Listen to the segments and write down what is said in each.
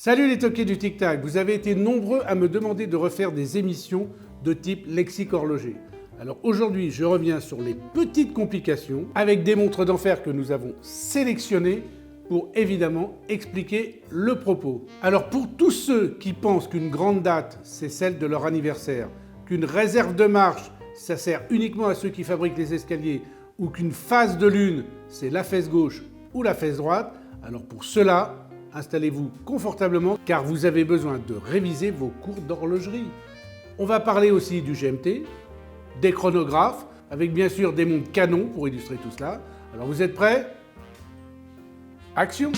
Salut les toqués du Tic Tac, vous avez été nombreux à me demander de refaire des émissions de type lexique horloger. Alors aujourd'hui, je reviens sur les petites complications avec des montres d'enfer que nous avons sélectionnées pour évidemment expliquer le propos. Alors pour tous ceux qui pensent qu'une grande date, c'est celle de leur anniversaire, qu'une réserve de marche, ça sert uniquement à ceux qui fabriquent les escaliers, ou qu'une phase de lune, c'est la fesse gauche ou la fesse droite, alors pour cela, installez-vous confortablement car vous avez besoin de réviser vos cours d'horlogerie. On va parler aussi du GMT, des chronographes, avec bien sûr des montres canons pour illustrer tout cela. Alors vous êtes prêts? Action!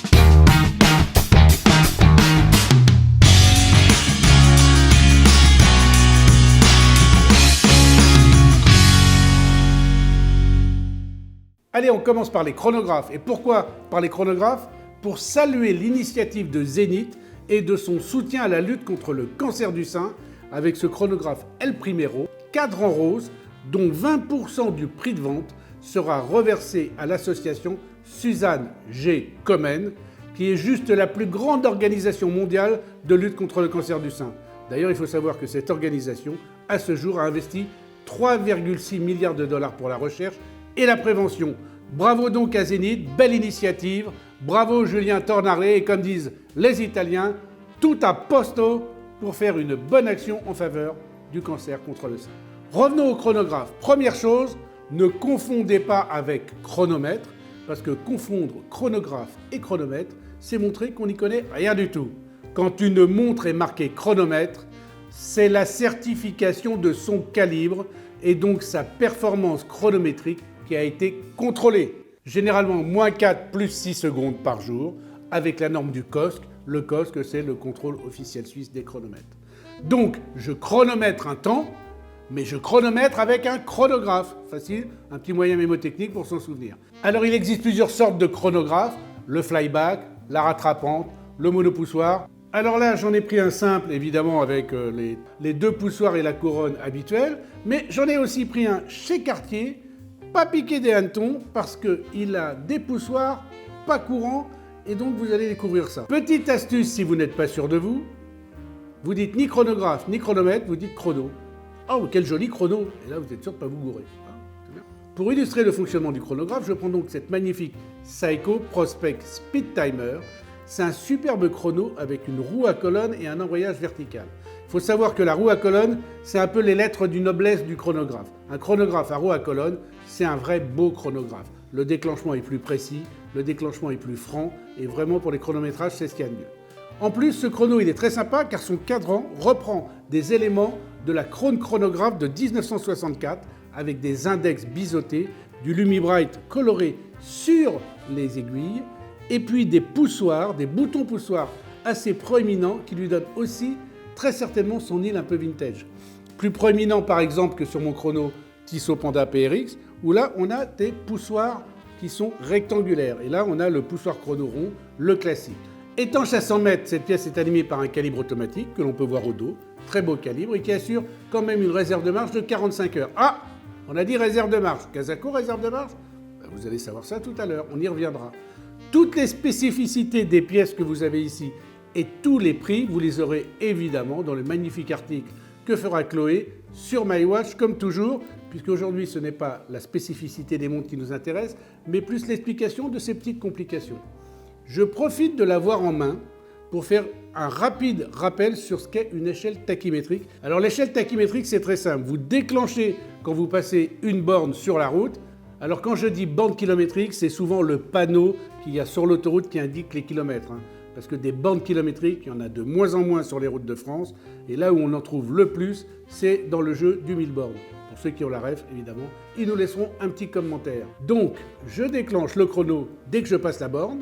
Allez, on commence par les chronographes. Et pourquoi par les chronographes? Pour saluer l'initiative de Zenith et de son soutien à la lutte contre le cancer du sein avec ce chronographe El Primero, cadran rose, dont 20% du prix de vente sera reversé à l'association Suzanne G. Komen, qui est juste la plus grande organisation mondiale de lutte contre le cancer du sein. D'ailleurs, il faut savoir que cette organisation, à ce jour, a investi 3,6 milliards de dollars pour la recherche et la prévention. Bravo donc à Zenith, belle initiative, bravo Julien Tornaré et comme disent les Italiens, tout à posto pour faire une bonne action en faveur du cancer contre le sein. Revenons au chronographe. Première chose, ne confondez pas avec chronomètre, parce que confondre chronographe et chronomètre, c'est montrer qu'on n'y connaît rien du tout. Quand une montre est marquée chronomètre, c'est la certification de son calibre et donc sa performance chronométrique qui a été contrôlée. Généralement, -4 plus 6 secondes par jour, avec la norme du COSC. Le COSC, c'est le contrôle officiel suisse des chronomètres. Donc, je chronomètre un temps, mais je chronomètre avec un chronographe. Facile, un petit moyen mémotechnique pour s'en souvenir. Alors, il existe plusieurs sortes de chronographes, le flyback, la rattrapante, le monopoussoir. Alors là, j'en ai pris un simple, évidemment, avec les deux poussoirs et la couronne habituelle, mais j'en ai aussi pris un chez Cartier, pas piqué des hannetons, parce qu'il a des poussoirs pas courants, et donc vous allez découvrir ça. Petite astuce si vous n'êtes pas sûr de vous, vous dites ni chronographe ni chronomètre, vous dites chrono. Oh, quel joli chrono! Et là, vous êtes sûr de ne pas vous gourer. Pour illustrer le fonctionnement du chronographe, je prends donc cette magnifique Seiko Prospect Speed Timer. C'est un superbe chrono avec une roue à colonne et un embrayage vertical. Il faut savoir que la roue à colonne, c'est un peu les lettres du noblesse du chronographe. Un chronographe à roue à colonne, c'est un vrai beau chronographe. Le déclenchement est plus précis, le déclenchement est plus franc, et vraiment pour les chronométrages, c'est ce qu'il y a de mieux. En plus, ce chrono, il est très sympa car son cadran reprend des éléments de la Krone chronographe de 1964 avec des index biseautés, du Lumi-Bright coloré sur les aiguilles, et puis des poussoirs, des boutons poussoirs assez proéminents qui lui donnent aussi très certainement son île un peu vintage. Plus proéminent par exemple que sur mon chrono Tissot Panda PRX, où là on a des poussoirs qui sont rectangulaires. Et là on a le poussoir chrono rond, le classique. Étanche à 100 mètres, cette pièce est animée par un calibre automatique que l'on peut voir au dos, très beau calibre, et qui assure quand même une réserve de marche de 45 heures. Ah, on a dit réserve de marche. Kazako, réserve de marche? Vous allez savoir ça tout à l'heure, on y reviendra. Toutes les spécificités des pièces que vous avez ici et tous les prix, vous les aurez évidemment dans le magnifique article que fera Chloé sur MyWatch, comme toujours, puisque aujourd'hui ce n'est pas la spécificité des montres qui nous intéresse, mais plus l'explication de ces petites complications. Je profite de l'avoir en main pour faire un rapide rappel sur ce qu'est une échelle tachymétrique. Alors l'échelle tachymétrique, c'est très simple. Vous déclenchez quand vous passez une borne sur la route. Alors quand je dis borne kilométrique, c'est souvent le panneau qu'il y a sur l'autoroute qui indique les kilomètres. Parce que des bornes kilométriques, il y en a de moins en moins sur les routes de France. Et là où on en trouve le plus, c'est dans le jeu du 1000 bornes. Pour ceux qui ont la ref, évidemment, ils nous laisseront un petit commentaire. Donc, je déclenche le chrono dès que je passe la borne.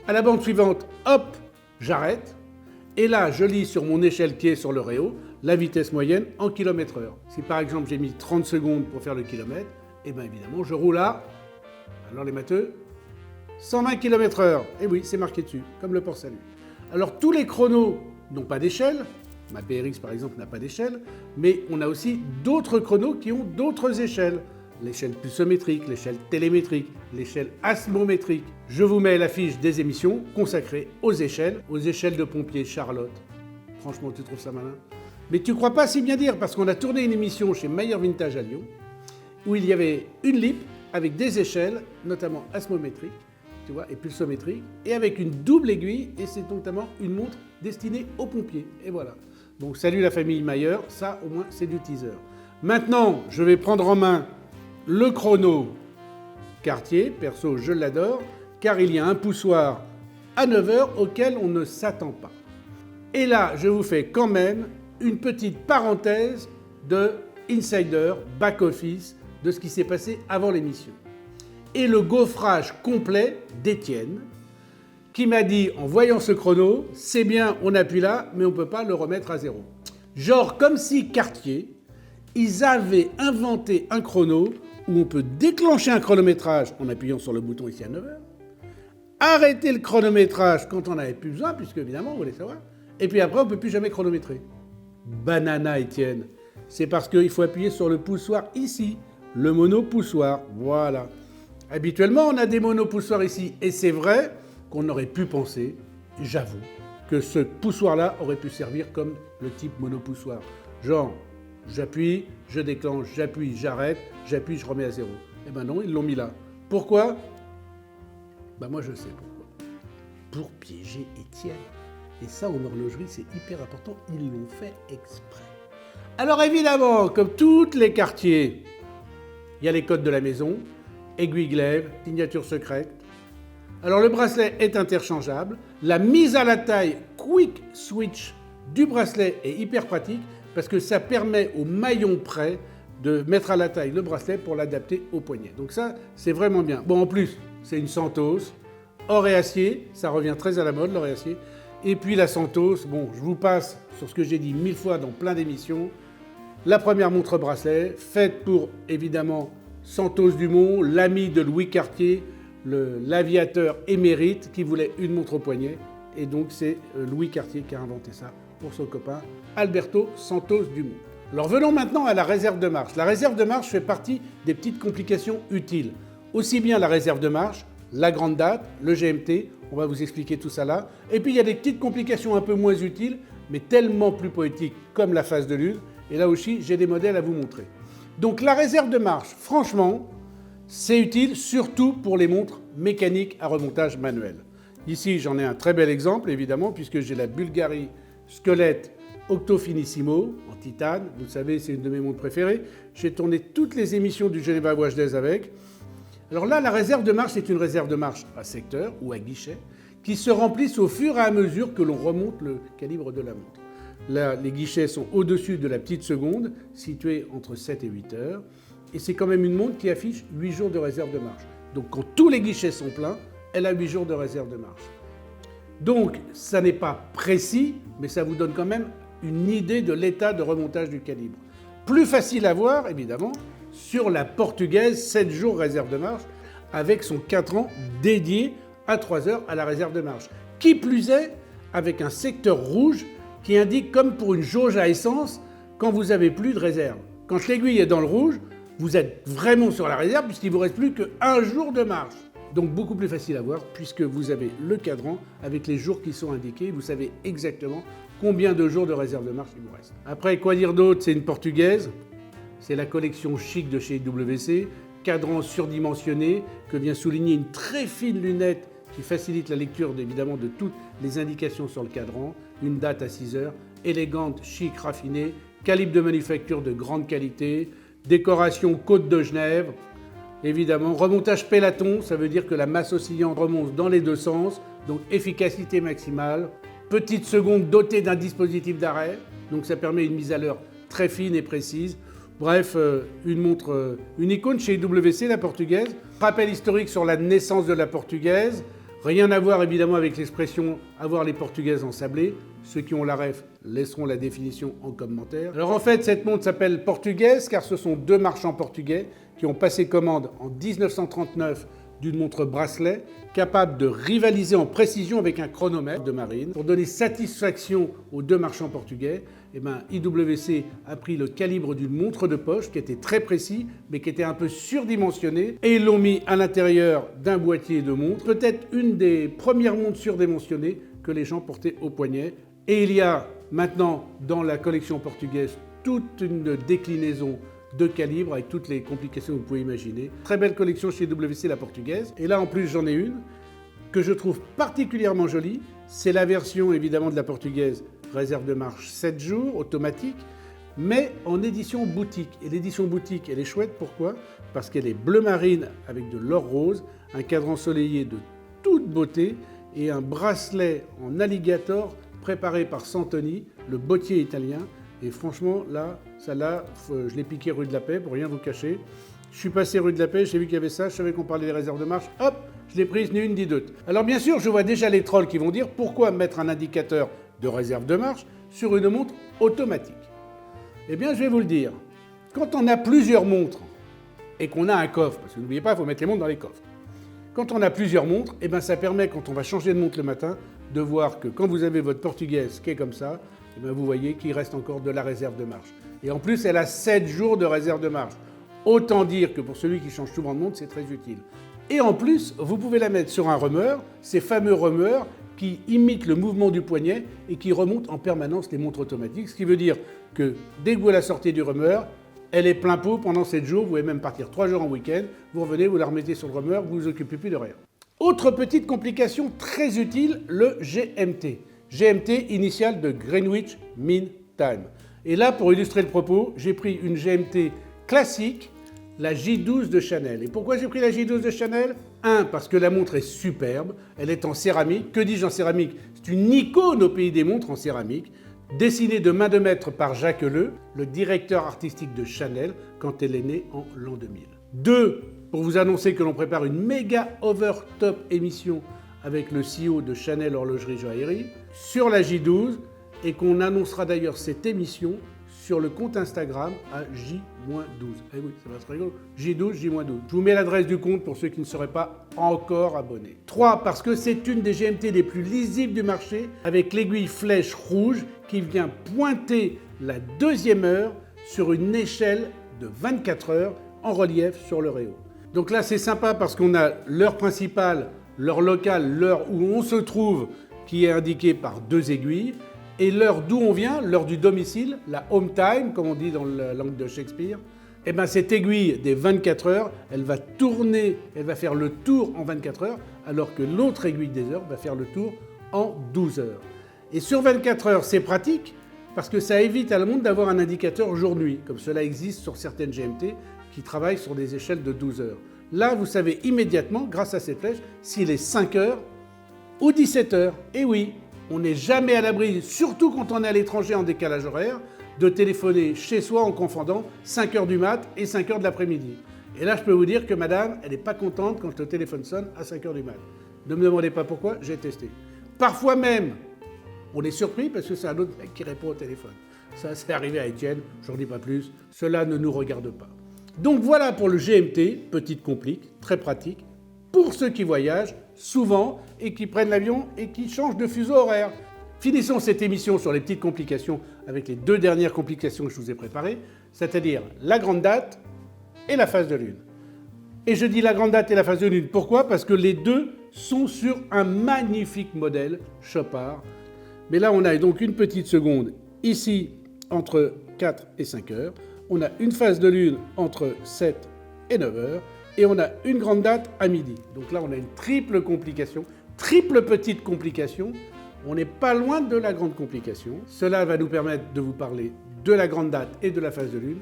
À la borne suivante, hop, j'arrête. Et là, je lis sur mon échelle qui est sur le réo la vitesse moyenne en km/h. Si par exemple j'ai mis 30 secondes pour faire le kilomètre, et bien évidemment, je roule à, alors les matheux, 120 km/h. Et oui, c'est marqué dessus, comme le port salut. Alors tous les chronos n'ont pas d'échelle. Ma PRX par exemple n'a pas d'échelle, mais on a aussi d'autres chronos qui ont d'autres échelles. l'échelle pulsométrique, l'échelle télémétrique, l'échelle asmométrique. Je vous mets l'affiche des émissions consacrées aux échelles de pompiers. Charlotte, franchement, tu trouves ça malin? Mais tu crois pas si bien dire, parce qu'on a tourné une émission chez Mayer Vintage à Lyon, où il y avait une LIP avec des échelles, notamment asmométriques, tu vois, et pulsométriques, et avec une double aiguille, et c'est notamment une montre destinée aux pompiers. Et voilà. Donc salut la famille Mayer, ça au moins c'est du teaser. Maintenant, je vais prendre en main le chrono Cartier, perso je l'adore, car il y a un poussoir à 9h auquel on ne s'attend pas. Et là, je vous fais quand même une petite parenthèse de insider, back-office, de ce qui s'est passé avant l'émission. Et le gaufrage complet d'Étienne, qui m'a dit, en voyant ce chrono, c'est bien, on appuie là, mais on ne peut pas le remettre à zéro. Genre comme si Cartier, ils avaient inventé un chrono où on peut déclencher un chronométrage en appuyant sur le bouton ici à 9h, arrêter le chronométrage quand on n'avait plus besoin, puisque évidemment, vous voulez savoir, et puis après, on ne peut plus jamais chronométrer. Banana, Étienne. C'est parce qu'il faut appuyer sur le poussoir ici, le monopoussoir, voilà. Habituellement, on a des monopoussoirs ici, et c'est vrai qu'on aurait pu penser, j'avoue, que ce poussoir-là aurait pu servir comme le type monopoussoir. Genre, j'appuie, je déclenche, j'appuie, j'arrête, j'appuie, je remets à zéro. Eh ben non, ils l'ont mis là. Pourquoi? Ben moi je sais pourquoi. Pour piéger Étienne. Et ça, en horlogerie, c'est hyper important, ils l'ont fait exprès. Alors évidemment, comme toutes les quartiers, il y a les codes de la maison, aiguille glaive, signature secrète. Alors le bracelet est interchangeable. La mise à la taille Quick Switch du bracelet est hyper pratique parce que ça permet au maillon près de mettre à la taille le bracelet pour l'adapter au poignet. Donc ça, c'est vraiment bien. Bon, en plus, c'est une Santos, or et acier, ça revient très à la mode, l'or et acier. Et puis la Santos, bon, je vous passe sur ce que j'ai dit 1000 fois dans plein d'émissions. La première montre bracelet, faite pour, évidemment, Santos Dumont, l'ami de Louis Cartier, l'aviateur émérite qui voulait une montre au poignet. Et donc c'est Louis Cartier qui a inventé ça pour son copain Alberto Santos Dumont. Alors venons maintenant à la réserve de marche. La réserve de marche fait partie des petites complications utiles. Aussi bien la réserve de marche, la grande date, le GMT, on va vous expliquer tout ça là. Et puis il y a des petites complications un peu moins utiles, mais tellement plus poétiques comme la phase de lune. Et là aussi, j'ai des modèles à vous montrer. Donc la réserve de marche, franchement, c'est utile surtout pour les montres mécaniques à remontage manuel. Ici, j'en ai un très bel exemple, évidemment, puisque j'ai la Bulgari Squelette Octo Finissimo en titane. Vous le savez, c'est une de mes montres préférées. J'ai tourné toutes les émissions du Geneva Watch Days avec. Alors là, la réserve de marche, c'est une réserve de marche à secteur ou à guichet qui se remplissent au fur et à mesure que l'on remonte le calibre de la montre. Là, les guichets sont au-dessus de la petite seconde, située entre 7 et 8 heures. Et c'est quand même une montre qui affiche 8 jours de réserve de marche. Donc quand tous les guichets sont pleins, elle a 8 jours de réserve de marche. Donc ça n'est pas précis, mais ça vous donne quand même une idée de l'état de remontage du calibre. Plus facile à voir, évidemment, sur la portugaise 7 jours réserve de marche, avec son cadran dédié à 3 heures à la réserve de marche. Qui plus est, avec un secteur rouge qui indique comme pour une jauge à essence quand vous n'avez plus de réserve. Quand l'aiguille est dans le rouge, vous êtes vraiment sur la réserve puisqu'il ne vous reste plus qu'un jour de marche. Donc beaucoup plus facile à voir puisque vous avez le cadran avec les jours qui sont indiqués. Vous savez exactement combien de jours de réserve de marche il vous reste. Après, quoi dire d'autre? C'est une portugaise. C'est la collection chic de chez WC. Cadran surdimensionné que vient souligner une très fine lunette qui facilite la lecture évidemment de toutes les indications sur le cadran. Une date à 6 heures. Élégante, chic, raffinée. Calibre de manufacture de grande qualité. Décoration Côte de Genève, évidemment. Remontage pélaton, ça veut dire que la masse oscillante remonte dans les deux sens, donc efficacité maximale. Petite seconde dotée d'un dispositif d'arrêt, donc ça permet une mise à l'heure très fine et précise. Bref, une montre, une icône chez WC, la portugaise. Rappel historique sur la naissance de la portugaise. Rien à voir évidemment avec l'expression « avoir les portugaises ensablées ». Ceux qui ont la ref laisseront la définition en commentaire. Alors en fait, cette montre s'appelle portugaise car ce sont deux marchands portugais qui ont passé commande en 1939 d'une montre bracelet capable de rivaliser en précision avec un chronomètre de marine. Pour donner satisfaction aux deux marchands portugais, IWC a pris le calibre d'une montre de poche qui était très précis mais qui était un peu surdimensionné et ils l'ont mis à l'intérieur d'un boîtier de montre, peut-être une des premières montres surdimensionnées que les gens portaient au poignet. Et il y a maintenant dans la collection portugaise toute une déclinaison de calibres avec toutes les complications que vous pouvez imaginer. Très belle collection chez WC la portugaise. Et là en plus j'en ai une que je trouve particulièrement jolie. C'est la version évidemment de la portugaise réserve de marche 7 jours, automatique, mais en édition boutique. Et l'édition boutique elle est chouette, pourquoi? Parce qu'elle est bleu marine avec de l'or rose, un cadre ensoleillé de toute beauté et un bracelet en alligator préparé par Santoni, le bottier italien. Et franchement, là, celle-là, je l'ai piqué rue de la Paix, pour rien vous cacher. Je suis passé rue de la Paix, j'ai vu qu'il y avait ça, je savais qu'on parlait des réserves de marche, hop, je l'ai prise, ni une, ni deux. Alors bien sûr, je vois déjà les trolls qui vont dire pourquoi mettre un indicateur de réserve de marche sur une montre automatique. Eh bien, je vais vous le dire. Quand on a plusieurs montres et qu'on a un coffre, parce que n'oubliez pas, il faut mettre les montres dans les coffres. Quand on a plusieurs montres, eh bien, ça permet, quand on va changer de montre le matin, de voir que quand vous avez votre portugaise qui est comme ça, eh bien, vous voyez qu'il reste encore de la réserve de marche. Et en plus, elle a 7 jours de réserve de marche. Autant dire que pour celui qui change souvent de montre, c'est très utile. Et en plus, vous pouvez la mettre sur un remueur, ces fameux remueurs qui imitent le mouvement du poignet et qui remontent en permanence les montres automatiques. Ce qui veut dire que dès que vous la sortez du remueur, elle est plein pot pendant 7 jours, vous pouvez même partir 3 jours en week-end, vous revenez, vous la remettez sur le remueur, vous ne vous occupez plus de rien. Autre petite complication très utile, le GMT. GMT initial de Greenwich Mean Time. Et là, pour illustrer le propos, j'ai pris une GMT classique, la J12 de Chanel. Et pourquoi j'ai pris la J12 de Chanel? Parce que la montre est superbe, elle est en céramique. Que dis-je en céramique? C'est une icône au pays des montres en céramique, dessinée de main de maître par Jacques Le, le directeur artistique de Chanel, quand elle est née en l'an 2000. 2, pour vous annoncer que l'on prépare une méga over-top émission avec le CEO de Chanel Horlogerie Joaillerie sur la J12 et qu'on annoncera d'ailleurs cette émission sur le compte Instagram à J-12. Eh oui, ça va être rigolo. J12, J-12. Je vous mets l'adresse du compte pour ceux qui ne seraient pas encore abonnés. 3, parce que c'est une des GMT les plus lisibles du marché avec l'aiguille flèche rouge qui vient pointer la 2e heure sur une échelle de 24 heures en relief sur le réo. Donc là, c'est sympa parce qu'on a l'heure principale, l'heure locale, l'heure où on se trouve qui est indiquée par 2 aiguilles. Et l'heure d'où on vient, l'heure du domicile, la home time, comme on dit dans la langue de Shakespeare, eh bien cette aiguille des 24 heures, elle va tourner, elle va faire le tour en 24 heures, alors que l'autre aiguille des heures va faire le tour en 12 heures. Et sur 24 heures, c'est pratique, parce que ça évite à le monde d'avoir un indicateur jour-nuit, comme cela existe sur certaines GMT qui travaillent sur des échelles de 12 heures. Là, vous savez immédiatement, grâce à cette flèche, s'il est 5 heures ou 17 heures. Et oui, on n'est jamais à l'abri, surtout quand on est à l'étranger en décalage horaire, de téléphoner chez soi en confondant 5 heures du mat et 5 heures de l'après-midi. Et là, je peux vous dire que madame, elle n'est pas contente quand le téléphone sonne à 5 heures du mat. Ne me demandez pas pourquoi, j'ai testé. Parfois même, on est surpris parce que c'est un autre mec qui répond au téléphone. Ça, c'est arrivé à Étienne, j'en dis pas plus, cela ne nous regarde pas. Donc voilà pour le GMT, petite complique, très pratique, pour ceux qui voyagent souvent et qui prennent l'avion et qui changent de fuseau horaire. Finissons cette émission sur les petites complications avec les 2 dernières complications que je vous ai préparées, c'est-à-dire la grande date et la phase de lune. Et je dis la grande date et la phase de lune, pourquoi? Parce que les 2 sont sur un magnifique modèle Chopard. Mais là, on a donc une petite seconde ici entre 4 et 5 heures. On a une phase de lune entre 7 et 9 heures. Et on a une grande date à midi. Donc là, on a une triple complication, triple petite complication. On n'est pas loin de la grande complication. Cela va nous permettre de vous parler de la grande date et de la phase de lune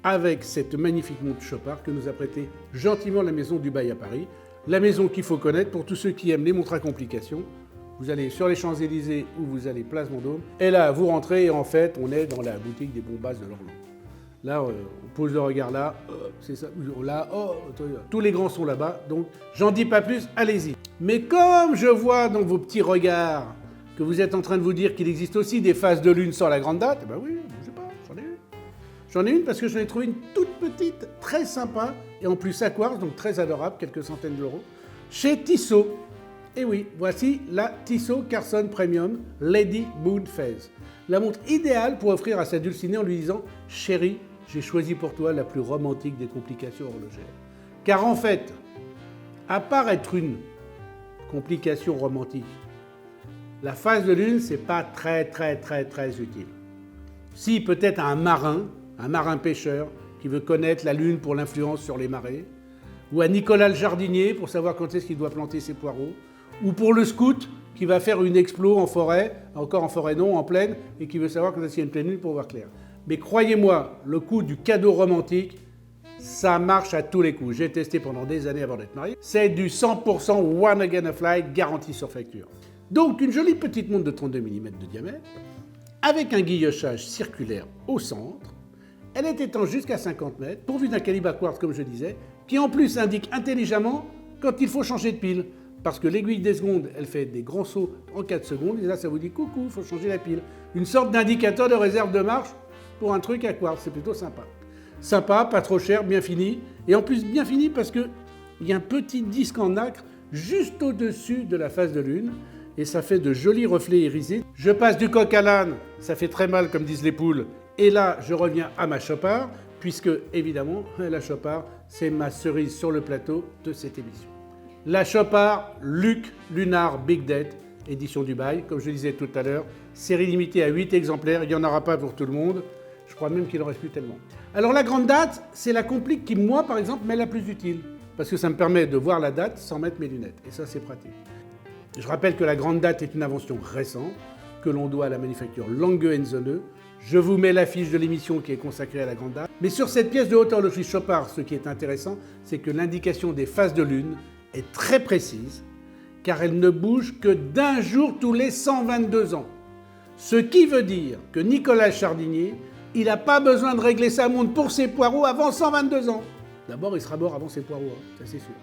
avec cette magnifique montre Chopard que nous a prêté gentiment la maison Dubaï à Paris. La maison qu'il faut connaître pour tous ceux qui aiment les montres à complications. Vous allez sur les Champs-Élysées ou vous allez place Vendôme. Et là, vous rentrez et en fait, on est dans la boutique des bombasses de l'Orlan. Là, on pose le regard là, c'est ça, là, tous les grands sont là-bas, donc j'en dis pas plus, allez-y. Mais comme je vois dans vos petits regards que vous êtes en train de vous dire qu'il existe aussi des phases de lune sans la grande date, eh ben oui, je sais pas, j'en ai une. J'en ai une parce que j'en ai trouvé une toute petite, très sympa, et en plus à quartz, donc très adorable, quelques centaines d'euros. chez Tissot. Et oui, voici la Tissot Carson Premium Lady Moon Phase. La montre idéale pour offrir à sa dulcinée en lui disant « Chérie, j'ai choisi pour toi la plus romantique des complications horlogères. » Car en fait, à part être une complication romantique, la phase de lune, c'est pas très utile. Si peut-être un marin pêcheur qui veut connaître la lune pour l'influence sur les marées, ou à Nicolas le jardinier pour savoir quand est-ce qu'il doit planter ses poireaux, ou pour le scout qui va faire une explo en forêt, encore en forêt non, en plaine, et qui veut savoir quand est-ce qu'il y a une pleine lune pour voir clair. Mais croyez-moi, le coup du cadeau romantique, ça marche à tous les coups. J'ai testé pendant des années avant d'être marié. C'est du 100% One Again a Fly, garantie sur facture. Donc une jolie petite montre de 32 mm de diamètre, avec un guillochage circulaire au centre. Elle est étanche jusqu'à 50 mètres, pourvue d'un calibre à quartz comme je disais, qui en plus indique intelligemment quand il faut changer de pile. Parce que l'aiguille des secondes, elle fait des grands sauts en 4 secondes, et là ça vous dit coucou, il faut changer la pile. Une sorte d'indicateur de réserve de marche pour un truc à quartz, c'est plutôt sympa. Sympa, pas trop cher, bien fini, et en plus bien fini parce qu'il y a un petit disque en nacre juste au-dessus de la face de lune, et ça fait de jolis reflets irisés. Je passe du coq à l'âne, ça fait très mal comme disent les poules, et là je reviens à ma Chopard, puisque évidemment la Chopard c'est ma cerise sur le plateau de cette émission. La Chopard Lunar Big Date, édition Dubaï, comme je disais tout à l'heure, série limitée à 8 exemplaires, il n'y en aura pas pour tout le monde, je crois même qu'il n'en reste plus tellement. Alors la grande date, c'est la complique qui moi par exemple m'est la plus utile, parce que ça me permet de voir la date sans mettre mes lunettes, et ça c'est pratique. Je rappelle que la grande date est une invention récente, que l'on doit à la manufacture Lange & Söhne. Je vous mets l'affiche de l'émission qui est consacrée à la grande date. Mais sur cette pièce de haute horlogerie Chopard, ce qui est intéressant, c'est que l'indication des phases de lune est très précise, car elle ne bouge que d'un jour tous les 122 ans. Ce qui veut dire que Nicolas Chardinier, il n'a pas besoin de régler sa montre pour ses poireaux avant 122 ans. D'abord, il sera mort avant ses poireaux, ça c'est sûr.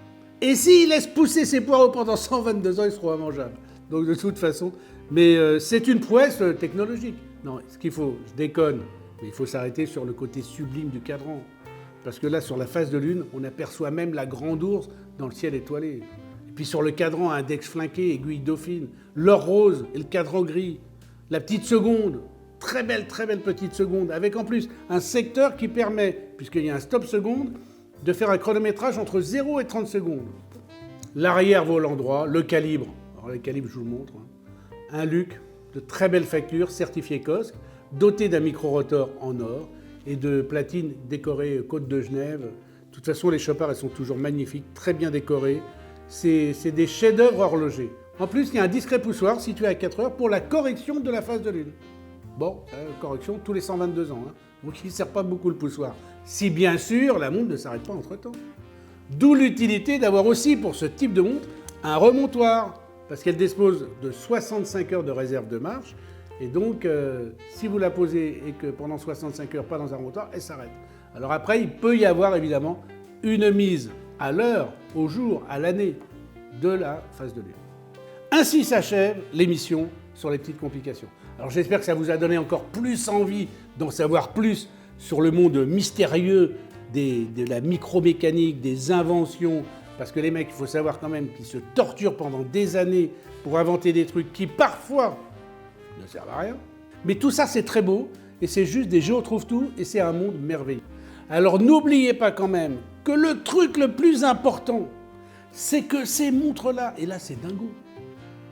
Et s'il laisse pousser ses poireaux pendant 122 ans, ils seront immangeables. Donc de toute façon, mais c'est une prouesse technologique. Non, ce qu'il faut, je déconne, mais il faut s'arrêter sur le côté sublime du cadran. Parce que là, sur la face de lune, on aperçoit même la grande ours dans le ciel étoilé. Et puis sur le cadran, index flanqué, aiguille dauphine, l'or rose et le cadran gris. La petite seconde, très belle petite seconde, avec en plus un secteur qui permet, puisqu'il y a un stop seconde, de faire un chronométrage entre 0 et 30 secondes. L'arrière volant droit, le calibre, alors le calibre je vous le montre, un Luc de très belle facture, certifié COSC, doté d'un micro-rotor en or et de platines décorées Côte de Genève. De toute façon, les Chopard, elles sont toujours magnifiques, très bien décorées. C'est des chefs-d'œuvre horlogers. En plus, il y a un discret poussoir situé à 4 heures pour la correction de la phase de lune. Bon, correction tous les 122 ans, donc il ne sert pas beaucoup le poussoir. Si bien sûr, la montre ne s'arrête pas entre-temps. D'où l'utilité d'avoir aussi, pour ce type de montre, un remontoir, parce qu'elle dispose de 65 heures de réserve de marche, et donc si vous la posez et que pendant 65 heures, pas dans un remontoir, elle s'arrête. Alors après, il peut y avoir évidemment une mise à l'heure, au jour, à l'année de la phase de lune. Ainsi s'achève l'émission sur les petites complications. Alors j'espère que ça vous a donné encore plus envie d'en savoir plus sur le monde mystérieux de la micromécanique, des inventions, parce que les mecs, il faut savoir quand même qu'ils se torturent pendant des années pour inventer des trucs qui parfois ne servent à rien. Mais tout ça c'est très beau, et c'est juste des Géo trouvent tout, et c'est un monde merveilleux. Alors n'oubliez pas quand même que le truc le plus important, c'est que ces montres-là, et là c'est dingo,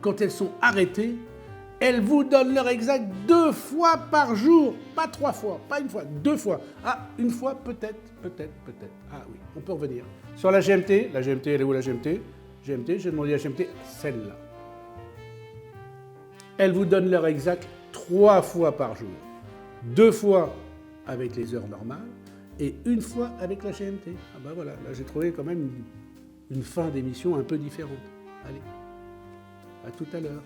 quand elles sont arrêtées, elles vous donnent l'heure exacte 2 fois par jour. Pas 3 fois, pas une fois, 2 fois. Ah, une fois peut-être. Ah oui, on peut revenir. Sur la GMT, elle est où la GMT? GMT, j'ai demandé à la GMT, celle-là. Elle vous donne l'heure exacte 3 fois par jour. 2 fois avec les heures normales et 1 fois avec la GMT. Ah bah voilà, là j'ai trouvé quand même une fin d'émission un peu différente. Allez, à tout à l'heure.